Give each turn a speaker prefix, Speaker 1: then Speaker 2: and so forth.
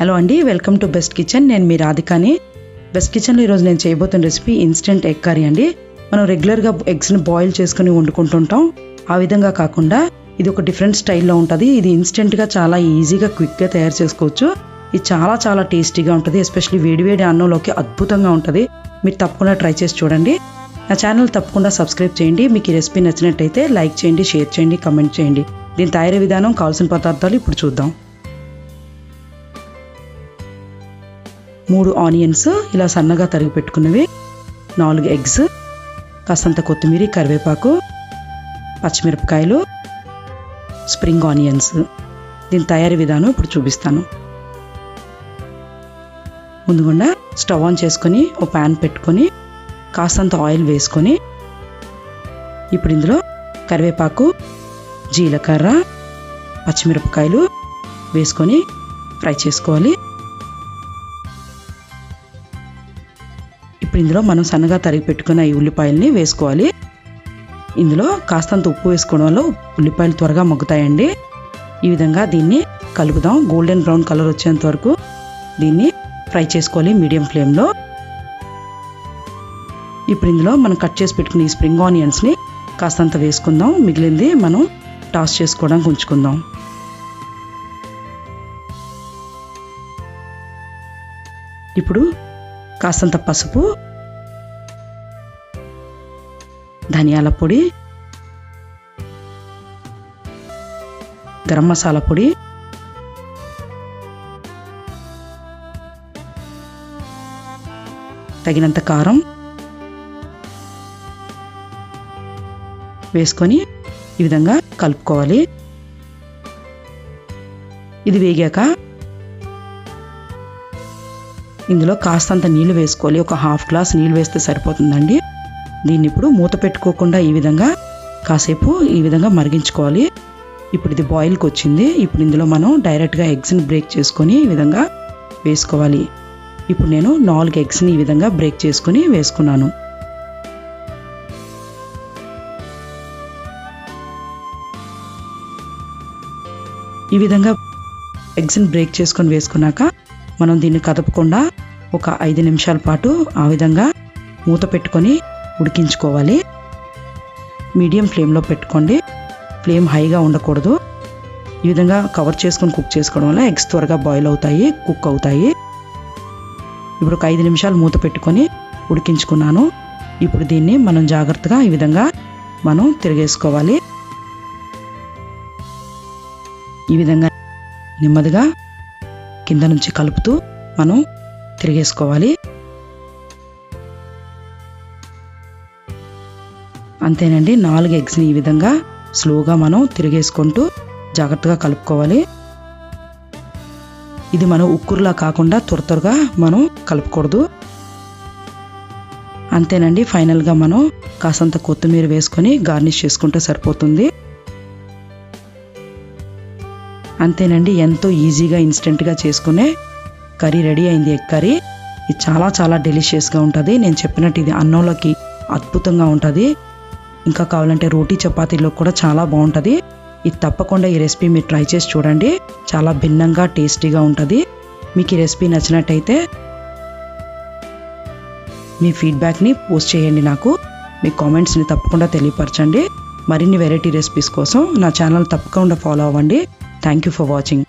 Speaker 1: Hello అండి, welcome to best kitchen. నేను మీ రాధికాని. Best కిచెన్లో ఈరోజు నేను చేయబోతున్న రెసిపీ ఇన్స్టెంట్ ఎగ్ కర్రీ అండి. మనం రెగ్యులర్గా ఎగ్స్ని బాయిల్ చేసుకుని వండుకుంటుంటాం. ఆ విధంగా కాకుండా ఇది ఒక డిఫరెంట్ స్టైల్లో ఉంటుంది. ఇది ఇన్స్టెంట్గా చాలా ఈజీగా క్విక్గా తయారు చేసుకోవచ్చు. ఇది చాలా చాలా టేస్టీగా ఉంటుంది. ఎస్పెషల్లీ వేడివేడి అన్నంలోకి అద్భుతంగా ఉంటుంది. మీరు తప్పకుండా ట్రై చేసి చూడండి. నా ఛానల్ తప్పకుండా సబ్స్క్రైబ్ చేయండి. మీకు ఈ రెసిపీ నచ్చినట్టయితే లైక్ చేయండి, షేర్ చేయండి, కమెంట్ చేయండి. దీని తయారీ విధానం, కావాల్సిన పదార్థాలు ఇప్పుడు చూద్దాం. 3 ఆనియన్స్ ఇలా సన్నగా తరిగి పెట్టుకున్నవి, 4 ఎగ్స్, కాస్తంత కొత్తిమీర, కరివేపాకు, పచ్చిమిరపకాయలు, స్ప్రింగ్ ఆనియన్స్. దీని తయారీ విధానం ఇప్పుడు చూపిస్తాను. ముందుగా స్టవ్ ఆన్ చేసుకొని ఒక ప్యాన్ పెట్టుకొని కాస్తంత ఆయిల్ వేసుకొని ఇప్పుడు ఇందులో కరివేపాకు, జీలకర్ర, పచ్చిమిరపకాయలు వేసుకొని ఫ్రై చేసుకోవాలి. ఇప్పుడు ఇందులో మనం సన్నగా తరిగి పెట్టుకున్న ఈ ఉల్లిపాయల్ని వేసుకోవాలి. ఇందులో కాస్తంత ఉప్పు వేసుకోవడం వల్ల ఉల్లిపాయలు త్వరగా మగ్గుతాయండి. ఈ విధంగా దీన్ని కలుపుదాం. గోల్డెన్ బ్రౌన్ కలర్ వచ్చేంత వరకు దీన్ని ఫ్రై చేసుకోవాలి మీడియం ఫ్లేమ్లో. ఇప్పుడు ఇందులో మనం కట్ చేసి పెట్టుకున్న ఈ స్ప్రింగ్ ఆనియన్స్ని కాస్తంత వేసుకుందాం. మిగిలింది మనం టాస్ చేసుకోవడానికి ఉంచుకుందాం. ఇప్పుడు కాస్తంత పసుపు, ధనియాల పొడి, గరం మసాలా పొడి, తగినంత కారం వేసుకొని ఈ విధంగా కలుపుకోవాలి. ఇది వేగాక ఇందులో కాస్తంత నీళ్లు వేసుకోవాలి. ఒక హాఫ్ గ్లాస్ నీళ్ళు వేస్తే సరిపోతుందండి. దీన్ని ఇప్పుడు మూత పెట్టుకోకుండా ఈ విధంగా కాసేపు ఈ విధంగా మరిగించుకోవాలి. ఇప్పుడు ఇది బాయిల్కి వచ్చింది. ఇప్పుడు ఇందులో మనం డైరెక్ట్గా ఎగ్స్ని బ్రేక్ చేసుకొని ఈ విధంగా వేసుకోవాలి. ఇప్పుడు నేను 4 ఎగ్స్ని ఈ విధంగా బ్రేక్ చేసుకొని వేసుకున్నాను. ఈ విధంగా ఎగ్స్ని బ్రేక్ చేసుకొని వేసుకున్నాక మనం దీన్ని కదపకుండా ఒక 5 నిమిషాల పాటు ఆ విధంగా మూత పెట్టుకొని ఉడికించుకోవాలి. మీడియం ఫ్లేమ్లో పెట్టుకోండి. ఫ్లేమ్ హైగా ఉండకూడదు. ఈ విధంగా కవర్ చేసుకొని కుక్ చేసుకోవడం వల్ల ఎగ్స్ త్వరగా బాయిల్ అవుతాయి, కుక్ అవుతాయి. ఇప్పుడు ఒక 5 నిమిషాలు మూత పెట్టుకొని ఉడికించుకున్నాను. ఇప్పుడు దీన్ని మనం జాగ్రత్తగా ఈ విధంగా మనం తిరిగేసుకోవాలి. ఈ విధంగా నెమ్మదిగా కింద నుంచి కలుపుతూ మనం తిరిగేసుకోవాలి. అంతేనండి. 4 ఎగ్స్ని ఈ విధంగా స్లోగా మనం తిరిగేసుకుంటూ జాగ్రత్తగా కలుపుకోవాలి. ఇది మనం ఉక్కురులా కాకుండా త్వరగా మనం కలుపుకూడదు. అంతేనండి. ఫైనల్గా మనం కాసంత కొత్తిమీర వేసుకొని గార్నిష్ చేసుకుంటే సరిపోతుంది. అంతేనండి. ఎంతో ఈజీగా ఇన్స్టెంట్గా చేసుకునే కర్రీ రెడీ అయింది, ఎగ్ కర్రీ. ఇది చాలా చాలా డెలిషియస్గా ఉంటుంది. నేను చెప్పినట్టు ఇది అన్నంలోకి అద్భుతంగా ఉంటుంది. ఇంకా కావాలంటే రోటీ చపాతీలో కూడా చాలా బాగుంటుంది. ఇది తప్పకుండా ఈ రెసిపీ మీరు ట్రై చేసి చూడండి. చాలా భిన్నంగా టేస్టీగా ఉంటుంది. మీకు ఈ రెసిపీ నచ్చినట్టయితే మీ ఫీడ్బ్యాక్ని పోస్ట్ చేయండి. నాకు మీ కామెంట్స్ని తప్పకుండా తెలియపరచండి. మరిన్ని వెరైటీ రెసిపీస్ కోసం నా ఛానల్ తప్పకుండా ఫాలో అవ్వండి. Thank you for watching.